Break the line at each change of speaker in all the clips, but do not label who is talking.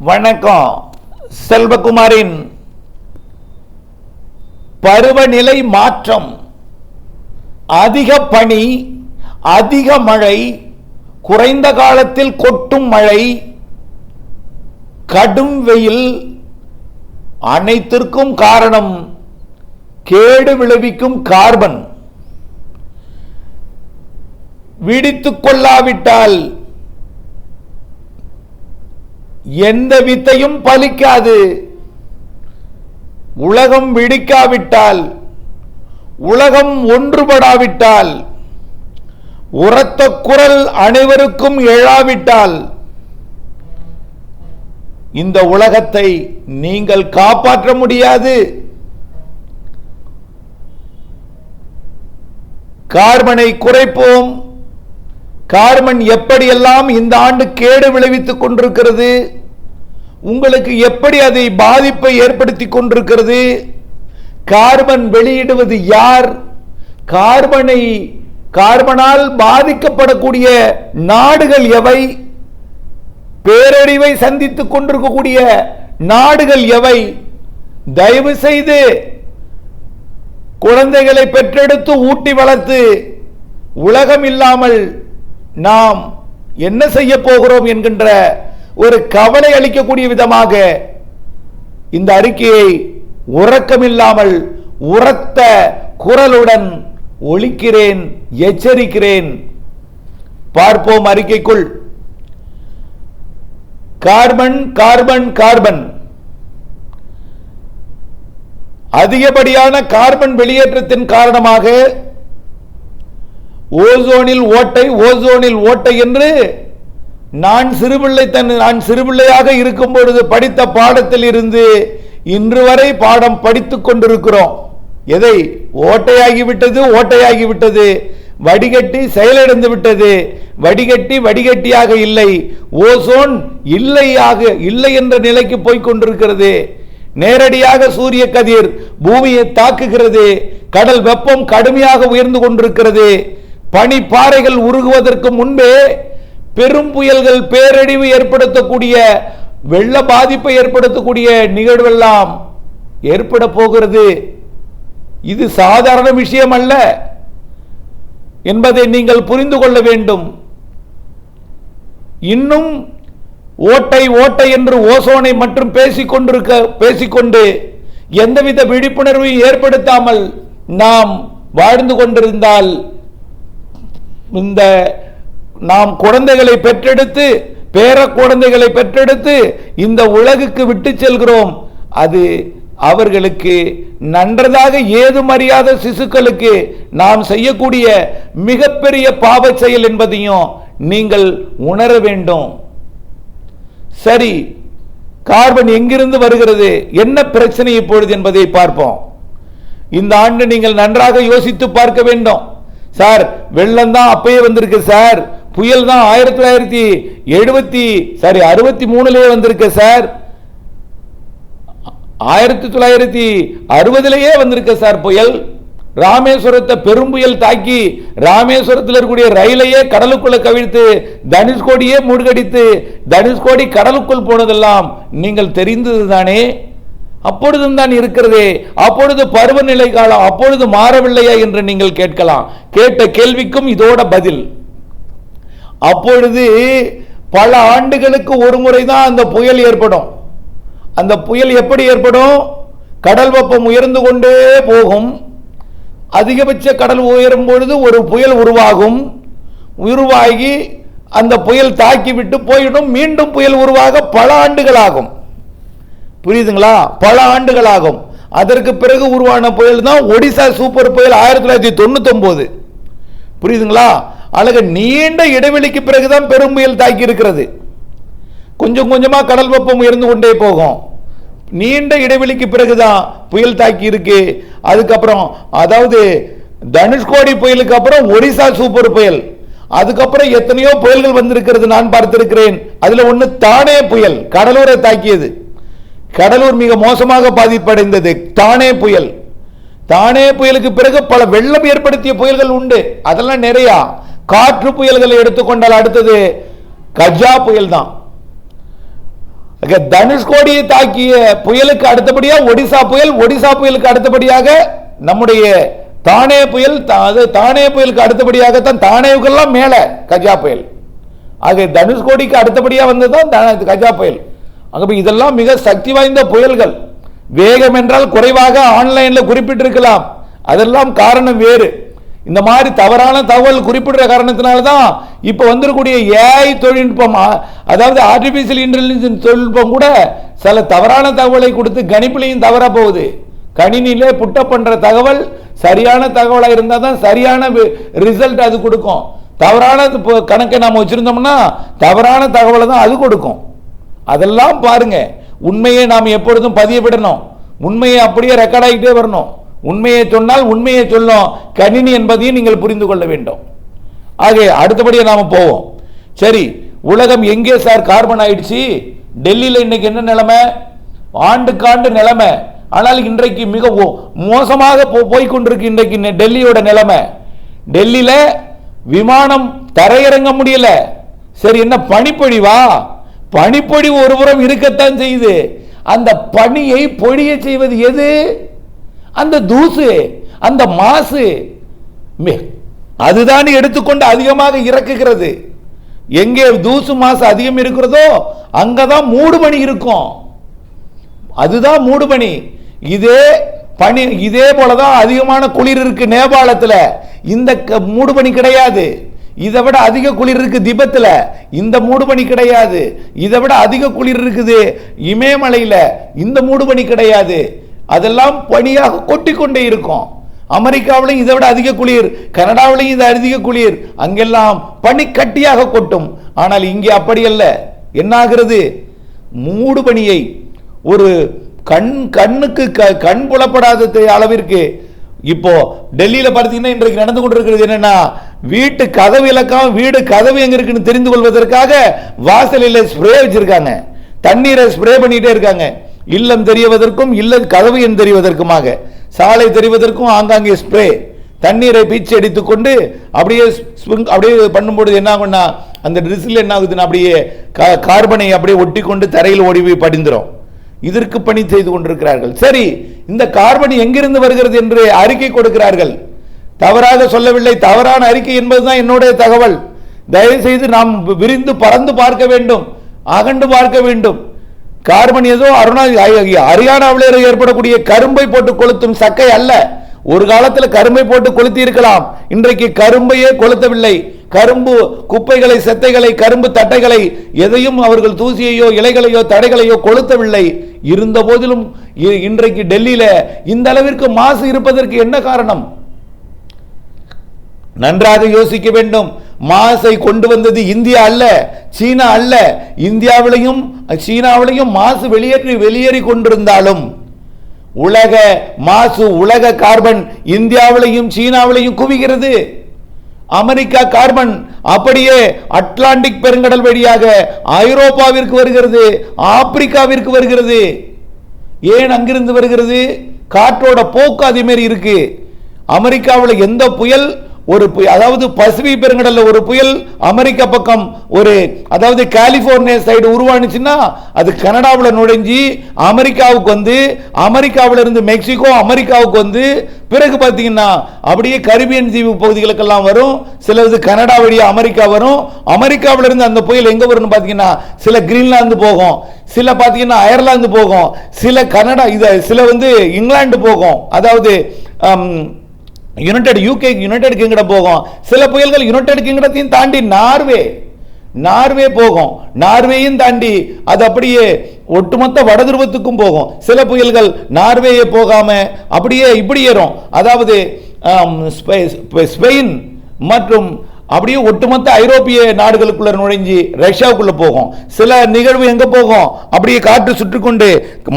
வணக்கம். செல்வகுமாரின் பருவநிலை மாற்றம், அதிக பனி, அதிக மழை, குறைந்த காலத்தில் கொட்டும் மழை, கடும் வெயில், அனைத்திற்கும் காரணம் கேடு விளைவிக்கும் கார்பன். விடுத்துக் கொள்ளாவிட்டால் எந்த வித்தையும் பலிக்காது. உலகம் விழிக்காவிட்டால், உலகம் ஒன்றுபடாவிட்டால், உரத்த குரல் அனைவருக்கும் எழாவிட்டால் இந்த உலகத்தை நீங்கள் காப்பாற்ற முடியாது. கார்பனை குறைப்போம். கார்பன் எப்படியெல்லாம் இந்த ஆண்டு கேடு விளைவித்துக் கொண்டிருக்கிறது, உங்களுக்கு எப்படி அதை பாதிப்பை ஏற்படுத்தி கொண்டிருக்கிறது, கார்பன் வெளியிடுவது யார், கார்பனால் பாதிக்கப்படக்கூடிய நாடுகள் எவை, பேரழிவை சந்தித்துக் கொண்டிருக்கக்கூடிய நாடுகள் எவை? தயவு செய்து குழந்தைகளை பெற்றெடுத்து ஊட்டி வளர்த்து உலகம் இல்லாமல் நாம் என்ன செய்ய போகிறோம் என்கின்ற ஒரு கவலை அளிக்கக்கூடிய விதமாக இந்த அறிக்கையை உறக்கமில்லாமல் உரத்த குரலுடன் ஒலிக்கிறேன், எச்சரிக்கிறேன். பார்ப்போம் அறிக்கைக்குள். கார்பன் கார்பன் கார்பன் அதிகப்படியான கார்பன் வெளியேற்றத்தின் காரணமாக ஓசோனில் ஓட்டை என்று நான் சிறுபிள்ளையாக இருக்கும் பொழுது படித்த பாடத்தில் இருந்து இன்று வரை பாடம் படித்துக் கொண்டிருக்கிறோம். எதை? ஓட்டையாகிவிட்டது, வடிகட்டி செயலிழந்து விட்டது. வடிகட்டியாக இல்லை, ஓசோன் இல்லை என்ற நிலைக்கு போய்க் கொண்டிருக்கிறது. நேரடியாக சூரிய கதிர் பூமியை தாக்குகிறது. கடல் வெப்பம் கடுமையாக உயர்ந்து கொண்டிருக்கிறது. பனி பாறைகள் உருகுவதற்கு முன்பே பெரும் புயல்கள், பேரழிவு ஏற்படுத்தக்கூடிய, வெள்ள பாதிப்பை ஏற்படுத்தக்கூடிய நிகழ்வெல்லாம் ஏற்பட போகிறது. இது சாதாரண விஷயம் அல்ல என்பதை நீங்கள் புரிந்து கொள்ள வேண்டும். இன்னும் ஓட்டை என்று ஓசோனை மற்றும் பேசிக்கொண்டு எந்தவித விழிப்புணர்வையும் ஏற்படுத்தாமல் நாம் வாழ்ந்து கொண்டிருந்தால், நாம் குழந்தைகளை பெற்றெடுத்து, பேர குழந்தைகளை பெற்றெடுத்து இந்த உலகுக்கு விட்டு செல்கிறோம். அது அவர்களுக்கு நன்றதாக ஏதும் அறியாத சிசுக்களுக்கு நாம் செய்யக்கூடிய மிகப்பெரிய பாவ செயல் என்பதையும் நீங்கள் உணர வேண்டும். சரி, கார்பன் எங்கிருந்து வருகிறது, என்ன பிரச்சனை இப்பொழுது என்பதை பார்ப்போம். இந்த ஆண்டு நீங்கள் நன்றாக யோசித்து பார்க்க வேண்டும். சார், வெள்ளம் தான் அப்பயே வந்திருக்கு சார், புயல் தான் 1963 வந்திருக்கு சார், 1960 வந்திருக்கு சார் புயல். ராமேஸ்வரத்தை பெரும் புயல் தாக்கி ராமேஸ்வரத்தில் இருக்கக்கூடிய ரயிலையே கடலுக்குள்ள கவிழ்த்து தனுஷ்கோடியே மூழ்கடித்து தனுஷ்கோடி கடலுக்குள் போனதெல்லாம் நீங்கள் தெரிந்ததுதானே. அப்பொழுதும் தான் இருக்கிறதே. அப்பொழுது பருவநிலை காலம் அப்பொழுது மாறவில்லையா என்று நீங்கள் கேட்கலாம். கேட்ட கேள்விக்கும் இதோட பதில். அப்பொழுது பல ஆண்டுகளுக்கு ஒரு முறை தான் அந்த புயல் ஏற்படும். அந்த புயல் எப்படி ஏற்படும்? கடல் வெப்பம் உயர்ந்து கொண்டே போகும். அதிகபட்ச கடல் உயரும் பொழுது ஒரு புயல் உருவாகி அந்த புயல் தாக்கிவிட்டு போயிடும். மீண்டும் புயல் உருவாக பல ஆண்டுகளாகும். புரியுதுங்களா? பல ஆண்டுகளாகும். அதற்கு பிறகு உருவான புயல் தான் ஒடிசா சூப்பர் புயல் 1999. புரியுதுங்களா? அழகு நீண்ட இடைவெளிக்கு பிறகுதான் பெரும் புயல் தாக்கி இருக்கிறது. கொஞ்சம் கொஞ்சமா கடல் வெப்பம் உயர்ந்து கொண்டே போகும். நீண்ட இடைவெளிக்கு பிறகுதான் புயல் தாக்கி இருக்கு. அதுக்கப்புறம் அதாவது தனுஷ்கோடி புயலுக்கு அப்புறம் ஒடிசா சூப்பர் புயல், அதுக்கப்புறம் எத்தனையோ புயல்கள் வந்திருக்கிறது, நான் பார்த்திருக்கிறேன். அதுல ஒண்ணு தானே புயல், கடலூரை தாக்கியது. கடலூர் மிக மோசமாக பாதிப்படைந்தது. தானே புயலுக்கு பிறகு பல வெள்ளம் ஏற்படுத்திய புயல்கள் உண்டு. அதெல்லாம் நிறைய. காற்று புயல்களை எடுத்துக்கொண்டால் அடுத்தது கஜா புயல் தான். தனுஷ்கோடியை தாக்கிய புயலுக்கு அடுத்தபடியாக ஒடிசா புயல், ஒடிசா புயலுக்கு அடுத்தபடியாக நம்முடைய தானே புயல், தானே புயலுக்கு அடுத்தபடியாகத்தான் தானேவுக்கெல்லாம் மேல கஜா புயல். ஆக தனுஷ்கோடிக்கு அடுத்தபடியாக வந்ததுதான் கஜா புயல். ஆகவே இதெல்லாம் மிக சக்தி வாய்ந்த புயல்கள். வேகம் என்றால் குறைவாக ஆன்லைன்ல குறிப்பிட்டிருக்கலாம், அதெல்லாம் காரணம் வேறு. இந்த மாதிரி தவறான தகவல் குறிப்பிடுற காரணத்தினால்தான் இப்ப வந்திருக்கக்கூடிய ஏஐ தொழில்நுட்பம், அதாவது ஆர்டிபிஷியல் இன்டெலிஜென்ஸ் தொழில்நுட்பம் கூட சில தவறான தகவலை கொடுத்து கணிப்பிலையும் தவறா போகுது. கணினியிலே புட்டப் பண்ற தகவல் சரியான தகவலா இருந்தா தான் சரியான ரிசல்ட் அது கொடுக்கும். தவறான கணக்கை நாம வச்சிருந்தோம்னா தவறான தகவலை தான் அது கொடுக்கும். அதெல்லாம் பாருங்க. உண்மையை நாம் எப்பொழுதும் பதியப்படணும், உண்மையை அப்படியே ரெக்கார்ட் ஆகிட்டே வரணும். உண்மையை சொன்னால் உண்மையை சொல்லும் கணினி என்பதையும் நீங்கள் புரிந்து கொள்ள வேண்டும். ஆக அடுத்தபடியே நாம போவோம். சரி, உலகம் எங்கே சார் கார்பன் ஆயிடுச்சு? டெல்லியில் இன்னைக்கு என்ன நிலைமை? ஆண்டுக்காண்டு நிலைமை. ஆனால் இன்றைக்கு மிக மோசமாக போய்கொண்டிருக்கு இன்றைக்கு டெல்லியோட நிலைமை. டெல்லியில விமானம் தரையிறங்க முடியல. சரி, என்ன பனிப்பொழிவா? பனிப்பொழிவு ஒருபுறம் இருக்கத்தான் செய்யுது. அந்த பனியை பொழிய செய்வது எது? அந்த தூசு, அந்த மாசு. அதுதான் எடுத்துக்கொண்டு அதிகமாக இறக்குகிறது. எங்கே தூசு மாசு அதிகம் இருக்கிறதோ அங்கதான் மூடுபனி இருக்கும். அதுதான் மூடுபனி. இதே பனி, இதே போலதான் அதிகமான குளிர் இருக்கு நேபாளத்தில். இந்த மூடுபனி கிடையாது. இதை விட அதிக குளிர் இருக்கு திபெத்தில், இந்த மூடுபனி கிடையாது. இதை விட அதிக குளிர் இருக்குது இமயமலையில், இந்த மூடுபனி கிடையாது. அதெல்லாம் பனியாக கொட்டிக்கொண்டே இருக்கும். அமெரிக்காவிலும் இதை விட அதிக குளிர், கனடாவிலையும் இது அதிக குளிர், அங்கெல்லாம் பனி கட்டியாக கொட்டும். ஆனால் இங்கே அப்படி அல்ல. என்ன ஆகிறது? மூடுபனியை ஒரு கண்ணுக்கு கண் புலப்படாத அளவிற்கு இப்போ டெல்லியில பார்த்தீங்கன்னா இன்றைக்கு நடந்து கொண்டிருக்கிறது என்னன்னா, வீட்டு கதவு இலக்கம், வீடு கதவு எங்க இருக்குன்னு தெரிந்து கொள்வதற்காக வாசலில் ஸ்ப்ரே வச்சிருக்காங்க, தண்ணீரை ஸ்ப்ரே பண்ணிட்டே இருக்காங்க. இல்லம் தெரிவதற்கும் இல்ல கதவு எண் தெரிவதற்குமாக, சாலை தெரிவதற்கும் ஆங்காங்கே ஸ்ப்ரே, தண்ணீரை பீச்சி அடித்துக்கொண்டு அப்படியே பண்ணும்போது என்ன ஆகும்னா அந்த ட்ரிஸ்ஸில் என்ன ஆகுதுன்னா அப்படியே கார்பனை அப்படியே ஒட்டி கொண்டு தரையில் ஓடி போய் படிந்துரும். இதற்கு பணி செய்து கொண்டிருக்கிறார்கள். சரி, இந்த கார்பன் எங்கிருந்து வருகிறது என்று அறிக்கை கொடுக்கிறார்கள். தவறாக சொல்லவில்லை, தவறான அறிக்கை என்பதுதான் என்னுடைய தகவல். தயவு செய்து நாம் விரிந்து பறந்து பார்க்க வேண்டும், அகண்டு பார்க்க வேண்டும். கார்பன் ஏதோ ஹரியானாவில் ஏற்படக்கூடிய கரும்பை போட்டு கொளுத்தும் சக்கை அல்ல. ஒரு காலத்தில் கரும்பை போட்டு கொளுத்தி இருக்கலாம், இன்றைக்கு கரும்பையே கொளுத்தவில்லை. கரும்பு குப்பைகளை, செத்தைகளை, கரும்பு தட்டைகளை எதையும் அவர்கள் தூசியையோ இலைகளையோ தடைகளையோ கொளுத்தவில்லை. இருந்த போதிலும் இன்றைக்கு டெல்லியில இந்த அளவிற்கு மாசு இருப்பதற்கு என்ன காரணம்? நன்றாக யோசிக்க வேண்டும். மாசை கொண்டு வந்தது இந்தியா அல்ல, சீனா அல்ல. இந்தியாவிலையும் சீனாவிலையும் மாசு வெளியேறி கொண்டிருந்தாலும் உலக மாசு, உலக கார்பன் இந்தியாவிலையும் சீனாவிலையும் குவிகிறது. அமெரிக்கா கார்பன் அப்படியே அட்லாண்டிக் பெருங்கடல் வழியாக ஐரோப்பாவிற்கு வருகிறது, ஆப்பிரிக்காவிற்கு வருகிறது. ஏன் அங்கிருந்து வருகிறது? காற்றோட போக்கு அதே மாதிரி இருக்கு. அமெரிக்காவில் எந்த புயல், ஒரு அதாவது பசிபிக் பெருங்கடல்ல ஒரு புயல் அமெரிக்கா பக்கம் ஒரு அதாவது கலிபோர்னியா சைடு உருவானுச்சுன்னா அது கனடாவில் நுழைஞ்சி அமெரிக்காவுக்கு வந்து, அமெரிக்காவில் இருந்து மெக்சிகோ அமெரிக்காவுக்கு வந்து, பிறகு பார்த்தீங்கன்னா அப்படியே கரிபியன் தீவு பகுதிகளுக்கெல்லாம் வரும். சிலது கனடா வழியா அமெரிக்கா வரும். அமெரிக்காவில் இருந்து அந்த புயல் எங்க வரும்னு பார்த்தீங்கன்னா சில கிரீன்லாந்து போகும், சில பார்த்தீங்கன்னா அயர்லாந்து போகும், சில கனடா சில வந்து இங்கிலாந்து போகும், அதாவது யுனைடெட் கிங்டம் போகும். சில புயல்கள் யுனைடெட் கிங்டத்தையும் தாண்டி நார்வே போகும். நார்வேயும் தாண்டி அது அப்படியே ஒட்டுமொத்த வடதுருவத்துக்கும் போகும். சில புயல்கள் நார்வேயே போகாம அப்படியே இப்படி ஏறும், அதாவது ஸ்பெயின் மற்றும் அப்படியே ஒட்டுமொத்த ஐரோப்பிய நாடுகளுக்குள்ள நுழைஞ்சி ரஷ்யாவுக்குள்ள போகும். சில நிகழ்வு எங்க போகும்? அப்படியே காற்று சுற்றிக்கொண்டு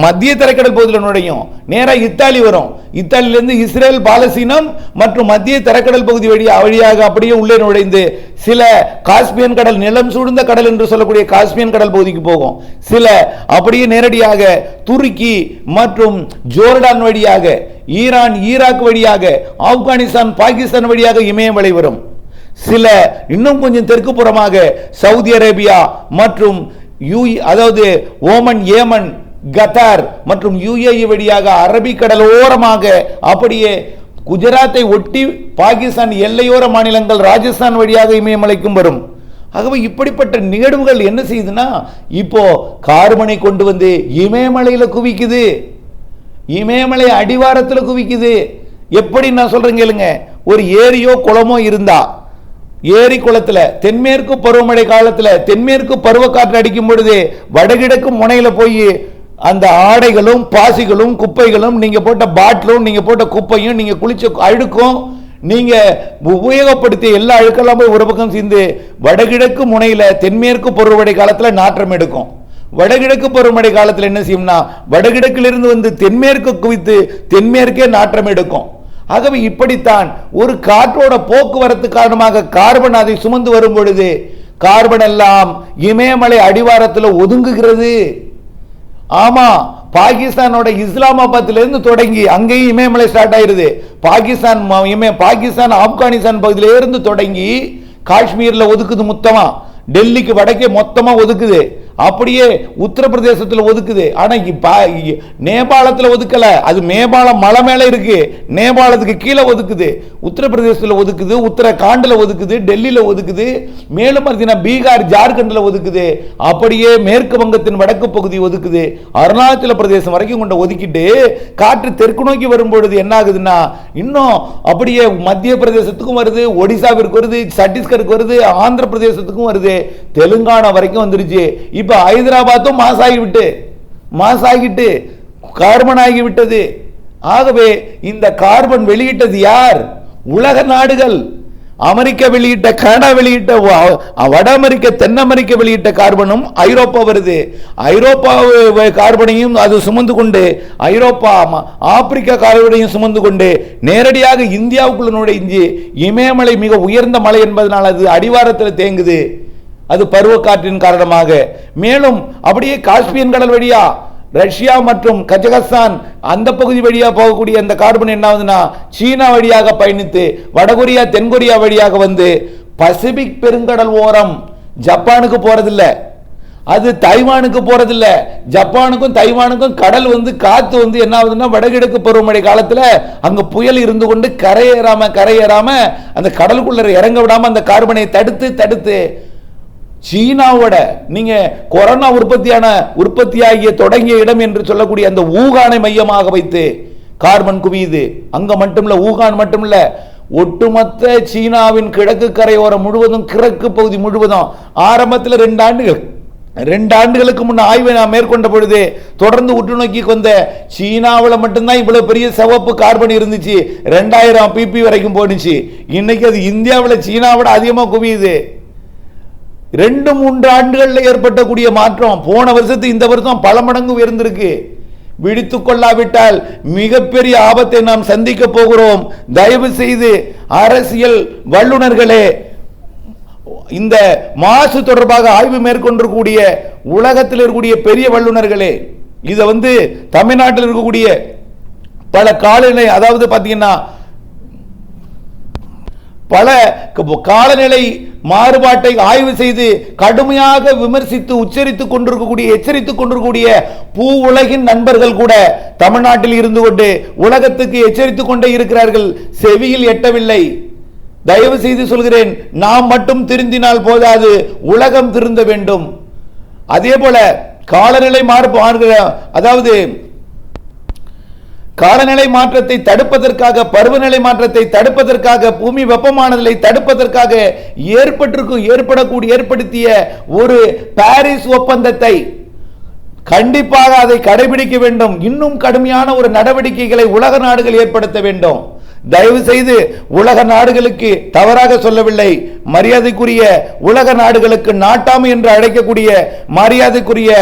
மத்திய தரைக்கடல் பகுதியில் நுழையும், நேராக இத்தாலி வரும். இத்தாலியிலிருந்து இஸ்ரேல், பாலஸ்தீனம் மற்றும் மத்திய தரைக்கடல் பகுதி வழியாக அப்படியே உள்ளே நுழைந்து சில காஸ்பியன் கடல், நிலம் சூழ்ந்த கடல் என்று சொல்லக்கூடிய காஸ்பியன் கடல் பகுதிக்கு போகும். சில அப்படியே நேரடியாக துருக்கி மற்றும் ஜோர்டான் வழியாக, ஈரான், ஈராக் வழியாக, ஆப்கானிஸ்தான், பாகிஸ்தான் வழியாக இமயமலை வரும். சில இன்னும் கொஞ்சம் தெற்கு புறமாக சவுதி அரேபியா மற்றும் அதாவது ஓமன், ஏமன், கத்தார் மற்றும் UAE வழியாக அரபிக்கடலோரமாக அப்படியே குஜராத்தை ஒட்டி பாகிஸ்தான் எல்லையோர மாநிலங்கள் ராஜஸ்தான் வழியாக இமயமலைக்கும் வரும். ஆகவே இப்படிப்பட்ட நிகழ்வுகள் என்ன செய்யுதுன்னா இப்போ கார்பனை கொண்டு வந்து இமயமலையில் குவிக்குது, இமயமலை அடிவாரத்தில் குவிக்குது. எப்படி நான் சொல்றேன் கேளுங்க. ஒரு ஏரியோ குளமோ இருந்தா ஏரி குளத்துல தென்மேற்கு பருவமழை காலத்துல தென்மேற்கு பருவக்காற்று அடிக்கும் பொழுது வடகிழக்கு முனையில போய் அந்த ஆடைகளும் பாசிகளும் குப்பைகளும் நீங்க போட்ட பாட்டிலும் நீங்க போட்ட குப்பையும் நீங்க குளிச்ச அழுக்கும் நீங்க உபயோகப்படுத்திய எல்லா அழுக்கெல்லாம் போய் ஒரு பக்கம் சேர்ந்து வடகிழக்கு முனையில தென்மேற்கு பருவமழை காலத்துல நாற்றம் எடுக்கும். வடகிழக்கு பருவமழை காலத்தில் என்ன செய்யும்னா வடகிழக்கிலிருந்து வந்து தென்மேற்கு குவித்து தென்மேற்கே நாற்றம் எடுக்கும். ஆகவே இப்படித்தான் ஒரு காற்றோட போக்குவரத்து காரணமாக கார்பன் அதை சுமந்து வரும் பொழுது கார்பன் எல்லாம் இமயமலை அடிவாரத்தில் ஒதுங்குகிறது. ஆமா, பாகிஸ்தானோட இஸ்லாமாபாத்ல இருந்து தொடங்கி அங்கேயும் இமயமலை ஸ்டார்ட் ஆயிருது. பாகிஸ்தான் ஆப்கானிஸ்தான் பகுதியில இருந்து தொடங்கி காஷ்மீர்ல ஒதுக்குது, மொத்தமா டெல்லிக்கு வடக்கே மொத்தமா ஒதுக்குது, அப்படியே உத்தரப்பிரதேசத்தில் ஒதுக்குது. ஆனா நேபாளத்தில் ஒதுக்கல, அது நேபாளம் மலை மேல இருக்கு, நேபாளத்துக்கு கீழே ஒதுக்குது. உத்தரப்பிரதேசத்தில் ஒதுக்குது, உத்தரகாண்டில் ஒதுக்குது, டெல்லியில ஒதுக்குது, மேலும் பீகார் ஜார்க்கண்ட்ல ஒதுக்குது, அப்படியே மேற்கு வங்கத்தின் வடக்கு பகுதி ஒதுக்குது, அருணாச்சல பிரதேசம் வரைக்கும் கொண்டு ஒதுக்கிட்டு காற்று தெற்கு நோக்கி வரும்பொழுது என்ன ஆகுதுன்னா இன்னும் அப்படியே மத்திய பிரதேசத்துக்கும் வருது, ஒடிசாவிற்கு வருது, சத்தீஸ்கருக்கு வருது, ஆந்திர பிரதேசத்துக்கும் வருது, தெலுங்கானா வரைக்கும் வந்துருச்சு. இப்ப ஹைதராபாத்தும் மாசாகிட்டு கார்பன் ஆகிவிட்டது. ஆகவே இந்த கார்பன் வெளியிட்டது யார்? உலக நாடுகள். அமெரிக்கா வெளியிட்ட, கனடா வெளியிட்ட, வட அமெரிக்க, தென் அமெரிக்க வெளியிட்ட கார்பனும் ஐரோப்பா வருது. ஐரோப்பா கார்பனையும் அது சுமந்து கொண்டு ஐரோப்பா ஆப்பிரிக்கா கார்பனையும் சுமந்து கொண்டு நேரடியாக இந்தியாவுக்குள்ள நுழைஞ்சு இமயமலை மிக உயர்ந்த மலை என்பதனால் அது அடிவாரத்தில் தேங்குது. அது பருவக்காற்றின் காரணமாக. மேலும் அப்படியே காஸ்பியன் கடல் வழியா ரஷ்யா மற்றும் கஜகஸ்தான் அந்த பகுதி வழியா போகக்கூடிய அந்த கார்பன் என்ன ஆகுதுன்னா சீனா வழியாக பயணித்து வடகொரியா தென்கொரியா வழியாக வந்து பசிபிக் பெருங்கடல் ஓரம் ஜப்பானுக்கு போறதில்ல, அது தைவானுக்கு போறதில்ல. ஜப்பானுக்கும் தைவானுக்கும் கடல் வந்து காத்து வந்து என்ன ஆகுதுன்னா வடகிழக்கு பருவமழை காலத்துல அங்க புயல் இருந்து கொண்டு கரையேறாம அந்த கடலுக்குள்ள இறங்க விடாம அந்த கார்பனை தடுத்து சீனாவோட நீங்க கொரோனா உற்பத்தியாகிய தொடங்கிய இடம் என்று சொல்லக்கூடிய அந்த ஊகானை மையமாக வைத்து கார்பன் குவியுது. அங்க மட்டுமில்ல, ஊகான் மட்டுமில்ல, ஒட்டுமொத்த சீனாவின் கிழக்கு கரையோரம் முழுவதும், கிழக்கு பகுதி முழுவதும் ஆரம்பத்தில் 2 ஆண்டுகளுக்கு முன்ன ஆய்வை நான் மேற்கொண்ட பொழுது தொடர்ந்து உற்று நோக்கி கொண்ட சீனாவில் மட்டும்தான் இவ்வளவு பெரிய சிவப்பு கார்பன் இருந்துச்சு, 2000 pp வரைக்கும் போனுச்சு. இன்னைக்கு அது இந்தியாவில் சீனாவோட அதிகமாக குவியுது. 2-3 ஆண்டுகளில் ஏற்பட்டக்கூடிய மாற்றம் போன வருஷத்து இந்த வருஷம் பல மடங்கு உயர்ந்திருக்கு. விழித்துக் கொள்ளாவிட்டால் மிகப்பெரிய ஆபத்தை நாம் சந்திக்க போகிறோம். தயவு செய்து அரசியல் வல்லுநர்களே, இந்த மாசு தொடர்பாக ஆய்வு மேற்கொண்டிருக்கக்கூடிய உலகத்தில் இருக்கக்கூடிய பெரிய வல்லுநர்களே, இதை வந்து தமிழ்நாட்டில் இருக்கக்கூடிய பல காலநிலை, அதாவது பார்த்தீங்கன்னா பல காலநிலை மாறுபாட்டை ஆய்வு செய்து கடுமையாக விமர்சித்து எச்சரித்துக் கொண்டிருக்கக்கூடிய பூ உலகின் நண்பர்கள் கூட தமிழ்நாட்டில் இருந்து கொண்டு உலகத்துக்கு எச்சரித்துக் கொண்டே இருக்கிறார்கள். செவியில் எட்டவில்லை. தயவு செய்து சொல்கிறேன், நாம் மட்டும் திருந்தினால் போதாது, உலகம் திருந்த வேண்டும். அதே போல காலநிலை அதாவது காலநிலை மாற்றத்தை தடுப்பதற்காக, பருவநிலை மாற்றத்தை தடுப்பதற்காக, பூமி வெப்பமானதை தடுப்பதற்காக ஏற்படுத்திய ஒரு பாரிஸ் ஒப்பந்தத்தை கண்டிப்பாக அதை கடைபிடிக்க வேண்டும். இன்னும் கடுமையான ஒரு நடவடிக்கைகளை உலக நாடுகள் ஏற்படுத்த வேண்டும். தயவு செய்து உலக நாடுகளுக்கு தவறாக சொல்லவில்லை, மரியாதைக்குரிய உலக நாடுகளுக்கு நாட்டாமை என்று அழைக்கக்கூடிய மரியாதைக்குரிய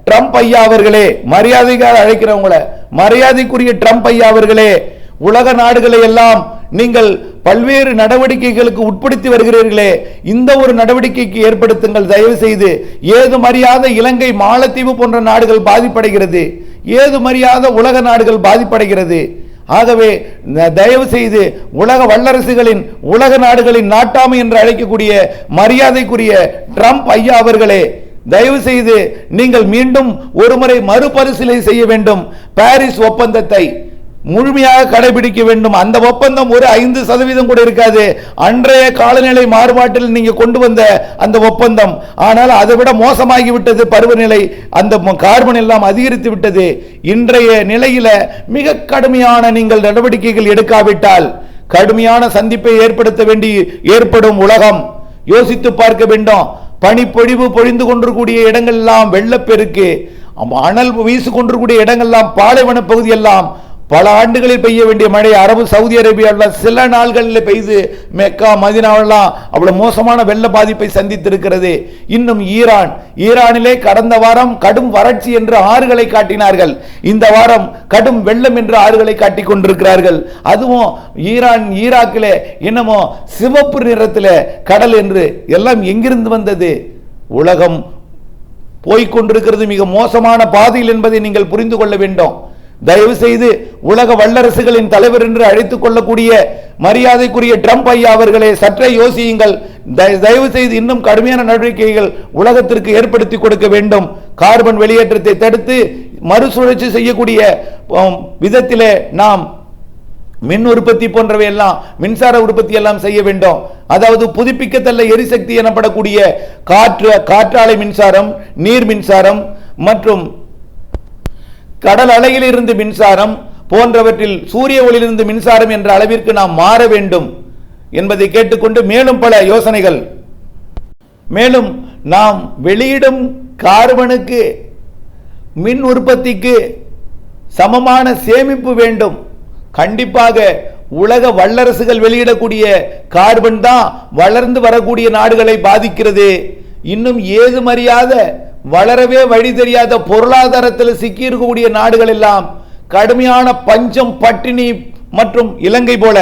ட்ரம்ப் ஐயா அவர்களே, மரியாதைக்காக அழைக்கிறவங்கள மரியாதைக்குரிய ட்ரம்ப் ஐயா அவர்களே, உலக நாடுகளை எல்லாம் நீங்கள் பல்வேறு நடவடிக்கைகளுக்கு உட்படுத்தி வருகிறீர்களே, இந்த ஒரு நடவடிக்கைக்கு ஏற்படுத்துங்கள் தயவு செய்து. ஏது மரியாத இலங்கை, மாலத்தீவு போன்ற நாடுகள் பாதிப்படைகிறது, ஏது மரியாத உலக நாடுகள் பாதிப்படைகிறது. ஆகவே தயவு செய்து உலக வல்லரசுகளின், உலக நாடுகளின் நாட்டாமை என்று அழைக்கக்கூடிய மரியாதைக்குரிய ட்ரம்ப் ஐயா அவர்களே, தயவு செய்து நீங்கள் மீண்டும் ஒருமுறை மறுபரிசீலனை செய்ய வேண்டும். பாரிஸ் ஒப்பந்தத்தை முழுமையாக கடைபிடிக்க வேண்டும். அந்த ஒப்பந்தம் ஒரு 5% கூட இருக்காது. அன்றைய காலநிலை மாறுபாட்டில் நீங்க கொண்டு வந்த அந்த ஒப்பந்தம், ஆனால் அதை விட மோசமாகிவிட்டது பருவநிலை. அந்த கார்பன் எல்லாம் அதிகரித்து விட்டது. இன்றைய நிலையில மிக கடுமையான நீங்கள் நடவடிக்கைகள் எடுக்காவிட்டால் கடுமையான சந்திப்பை ஏற்படுத்த வேண்டி ஏற்படும். உலகம் யோசித்து பார்க்க வேண்டும். பனிப்பொழிவு பொழிந்து கொண்டிருக்கூடிய இடங்கள் எல்லாம் வெள்ளப்பெருக்கு, அனல் வீசு கொண்டிருக்கூடிய இடங்கள் எல்லாம் பாலைவன பகுதி எல்லாம் பல ஆண்டுகளில் பெய்ய வேண்டிய மழை அரபு சவுதி அரேபியாவில் சில நாள்களில் பெய்து மெக்கா மதினாவெல்லாம் அவ்வளவு மோசமான வெள்ள பாதிப்பை சந்தித்திருக்கிறது. இன்னும் ஈரானிலே கடந்த வாரம் கடும் வறட்சி என்று ஆறுகளை காட்டினார்கள். இந்த வாரம் கடும் வெள்ளம் என்று ஆறுகளை காட்டிக் கொண்டிருக்கிறார்கள். அதுவும் ஈராக்கிலே என்னமோ சிவப்பு நிறத்தில் கடல் என்று எல்லாம் எங்கிருந்து வந்தது? உலகம் போய்கொண்டிருக்கிறது மிக மோசமான பாதையில் என்பதை நீங்கள் புரிந்து கொள்ள வேண்டும். தயவு செய்து உலக வல்லரசுகளின் தலைவர் என்று அழைத்துக் கொள்ளக்கூடிய மரியாதைக்குரிய ட்ரம்ப் ஐயா அவர்களே, சற்றே யோசியுங்கள். தயவு செய்து இன்னும் கடுமையான நடவடிக்கைகள் உலகத்திற்கு ஏற்படுத்தி கொடுக்க வேண்டும். கார்பன் வெளியேற்றத்தை தடுத்து மறுசுழற்சி செய்யக்கூடிய விதத்திலே நாம் மின் உற்பத்தி போன்றவை எல்லாம், மின்சார உற்பத்தி எல்லாம் செய்ய வேண்டும். அதாவது புதுப்பிக்கத்தக்க எரிசக்தி எனப்படக்கூடிய காற்றாலை மின்சாரம், நீர் மின்சாரம் மற்றும் கடல் அலையில் இருந்து மின்சாரம் போன்றவற்றில் சூரிய ஒளியிலிருந்து மின்சாரம் என்ற அளவிற்கு நாம் மாற வேண்டும் என்பதை கேட்டுக்கொண்டு மேலும் பல யோசனைகள், மேலும் நாம் வெளியிடும் கார்பனுக்கு மின் உற்பத்திக்கு சமமான சேமிப்பு வேண்டும். கண்டிப்பாக உலக வல்லரசுகள் வெளியிடக்கூடிய கார்பன் தான் வளர்ந்து வரக்கூடிய நாடுகளை பாதிக்கிறது. இன்னும் ஏதுமறியாத வளரவே வழி தெரியாத பொருளாதாரத்தில் சிக்கி இருக்கக்கூடிய நாடுகள் எல்லாம் கடுமையான பஞ்சம், பட்டினி மற்றும் இலங்கை போல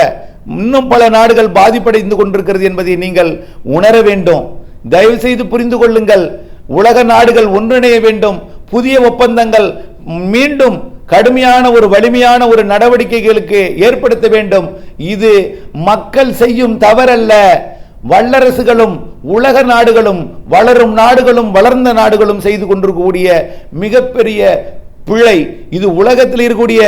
இன்னும் பல நாடுகள் பாதிப்படைந்து கொண்டிருக்கிறது என்பதை நீங்கள் உணர வேண்டும். தயவு செய்து புரிந்து கொள்ளுங்கள். உலக நாடுகள் ஒன்றிணைய வேண்டும். புதிய ஒப்பந்தங்கள் மீண்டும் கடுமையான ஒரு வலிமையான ஒரு நடவடிக்கைகளுக்கு ஏற்படுத்த வேண்டும். இது மக்கள் செய்யும் தவறல்ல. வல்லரசுகளும் உலக நாடுகளும் வளரும் நாடுகளும் வளர்ந்த நாடுகளும் செய்து கொண்டிருக்கக்கூடிய மிகப்பெரிய பிழை இது. உலகத்தில் இருக்கக்கூடிய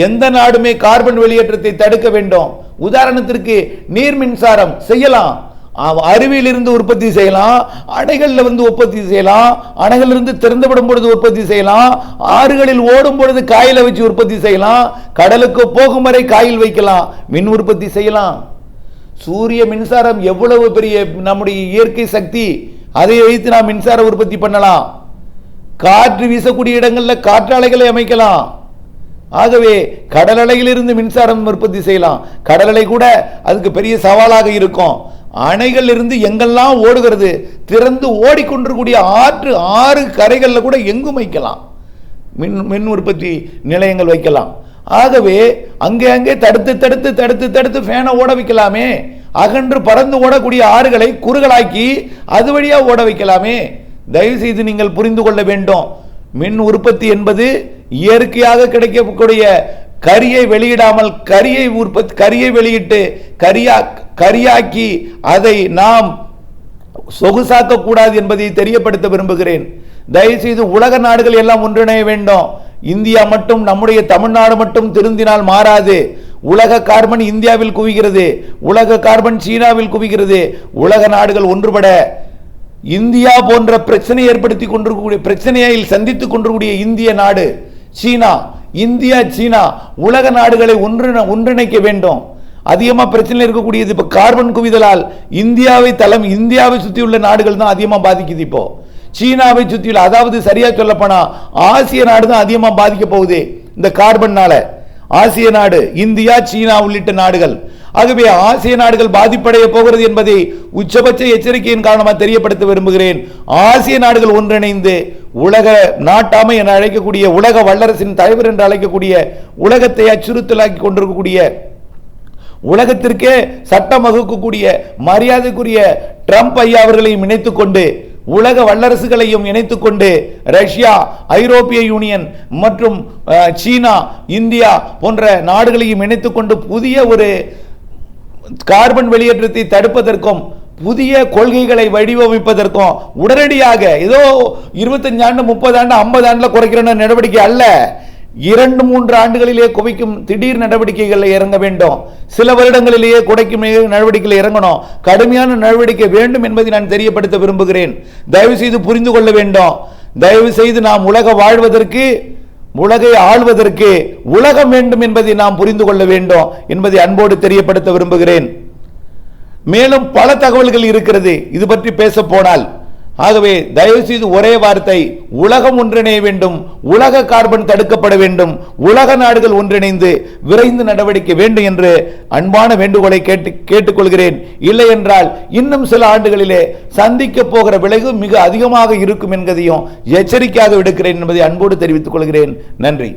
எந்த நாடுமே கார்பன் வெளியேற்றத்தை தடுக்க வேண்டும். உதாரணத்திற்கு நீர் மின்சாரம் செய்யலாம், அருவியிலிருந்து உற்பத்தி செய்யலாம், அணைகளில் உற்பத்தி செய்யலாம், அணைகளிலிருந்து திறந்துவிடும் பொழுது உற்பத்தி செய்யலாம், ஆறுகளில் ஓடும் பொழுது காயில வச்சு உற்பத்தி செய்யலாம், கடலுக்கு போகும் வரை காயில் வைக்கலாம், மின் உற்பத்தி செய்யலாம். சூரிய மின்சாரம் எவ்வளவு பெரிய நம்முடைய இயற்கை சக்தி, அதை வைத்து நாம் மின்சார உற்பத்தி பண்ணலாம். காற்று வீசக்கூடிய இடங்களில் காற்றாலைகளை அமைக்கலாம். ஆகவே கடல் அலையிலிருந்து மின்சாரம் உற்பத்தி செய்யலாம். கடல் அலை கூட அதுக்கு பெரிய சவாலாக இருக்கும். அணைகள் இருந்து எங்கெல்லாம் ஓடுகிறது, திறந்து ஓடிக்கொண்டிருக்கூடிய ஆறு கரைகளில் கூட எங்கும் வைக்கலாம், மின் உற்பத்தி நிலையங்கள் வைக்கலாம். ஆகவே அங்கே அங்கே தடுத்து தடுத்து தடுத்து தடுத்து ஃபேனை ஓட வைக்கலாமே. அகன்று பறந்து ஓடக்கூடிய ஆறுகளை குறுகலாக்கி அது வழியா ஓட வைக்கலாமே. தயவு செய்து நீங்கள் புரிந்து கொள்ள வேண்டும். மின் உற்பத்தி என்பது இயற்கையாக கிடைக்கக்கூடிய கரியை வெளியிடாமல் கரியை வெளியிட்டு கரியாக்கி அதை நாம் சொகுசாக்க கூடாது என்பதை தெரியப்படுத்த விரும்புகிறேன். தயவு செய்து உலக நாடுகள் எல்லாம் ஒன்றிணைய வேண்டும். இந்தியா மட்டும், நம்முடைய தமிழ்நாடு மட்டும் திருந்தினால் மாறாது. உலக கார்பன் இந்தியாவில் குவிகிறது, உலக கார்பன் சீனாவில் குவிகிறது. உலக நாடுகள் ஒன்றுபட இந்தியா போன்ற பிரச்சனை ஏற்படுத்தி கொண்டிருக்கக்கூடிய பிரச்சனையை சந்தித்துக் கொண்டிருக்கூடிய இந்திய நாடு, சீனா, இந்தியா சீனா உலக நாடுகளை ஒன்றிணைக்க வேண்டும். அதிகமாக பிரச்சனை இருக்கக்கூடியது இப்போ கார்பன் குவிதலால் இந்தியாவை சுற்றியுள்ள நாடுகள் தான் அதிகமாக பாதிக்குது. இப்போ சீனாவை சுற்றியுள்ள, அதாவது சரியா சொல்ல போனா ஆசிய நாடு தான் அதிகமாக பாதிக்க போகுது இந்த கார்பன்னால. ஆசிய நாடு இந்தியா, சீனா உள்ளிட்ட நாடுகள். ஆகவே ஆசிய நாடுகள் பாதிப்படைய போகிறது என்பதை உச்சபட்ச எச்சரிக்கையின் காரணமாக தெரியப்படுத்த விரும்புகிறேன். ஆசிய நாடுகள் ஒன்றிணைந்து உலக நாட்டாமை என அழைக்கக்கூடிய, உலக வல்லரசின் தலைவர் என்று அழைக்கக்கூடிய, உலகத்தை அச்சுறுத்தலாக்கி கொண்டிருக்கக்கூடிய, உலகத்திற்கே சட்டம் வகுக்கக்கூடிய மரியாதைக்குரிய ட்ரம்ப் ஐயா அவர்களையும் இணைத்துக் கொண்டு, உலக வல்லரசுகளையும் இணைத்துக் கொண்டு, ரஷ்யா, ஐரோப்பிய யூனியன் மற்றும் சீனா, இந்தியா போன்ற நாடுகளையும் இணைத்துக் கொண்டு புதிய ஒரு கார்பன் வெளியேற்றத்தை தடுப்பதற்கும் புதிய கொள்கைகளை வடிவமைப்பதற்கும் உடனடியாக ஏதோ 25 ஆண்டு 30 ஆண்டு 50 ஆண்டுல குறைக்கிற நடவடிக்கை அல்ல. 2-3 ஆண்டுகளிலே குவைக்கும் திடீர் நடவடிக்கைகளில் இறங்க வேண்டும். சில வருடங்களிலேயே குறைக்கும் நடவடிக்கையில் இறங்கணும். கடுமையான நடவடிக்கை வேண்டும் என்பதை நான் தெரியப்படுத்த விரும்புகிறேன். தயவு செய்து புரிந்து கொள்ள வேண்டும். தயவு செய்து நாம் உலக வாழ்வதற்கு, உலகை ஆள்வதற்கு உலகம் வேண்டும் என்பதை நாம் புரிந்து கொள்ள வேண்டும் என்பதை அன்போடு தெரியப்படுத்த விரும்புகிறேன். மேலும் பல தகவல்கள் இருக்கிறது இது பற்றி பேச போனால். ஆகவே தயவு செய்து ஒரே வார்த்தை, உலகம் ஒன்றிணைய வேண்டும், உலக கார்பன் தடுக்கப்பட வேண்டும், உலக நாடுகள் ஒன்றிணைந்து விரைந்து நடவடிக்கை வேண்டும் என்று அன்பான வேண்டுகோளை கேட்டுக்கொள்கிறேன். இல்லை என்றால் இன்னும் சில ஆண்டுகளிலே சந்திக்க போகிற விளைவு மிக அதிகமாக இருக்கும் என்பதையும் எச்சரிக்கையாக விடுக்கிறேன் என்பதை அன்போடு தெரிவித்துக் கொள்கிறேன். நன்றி.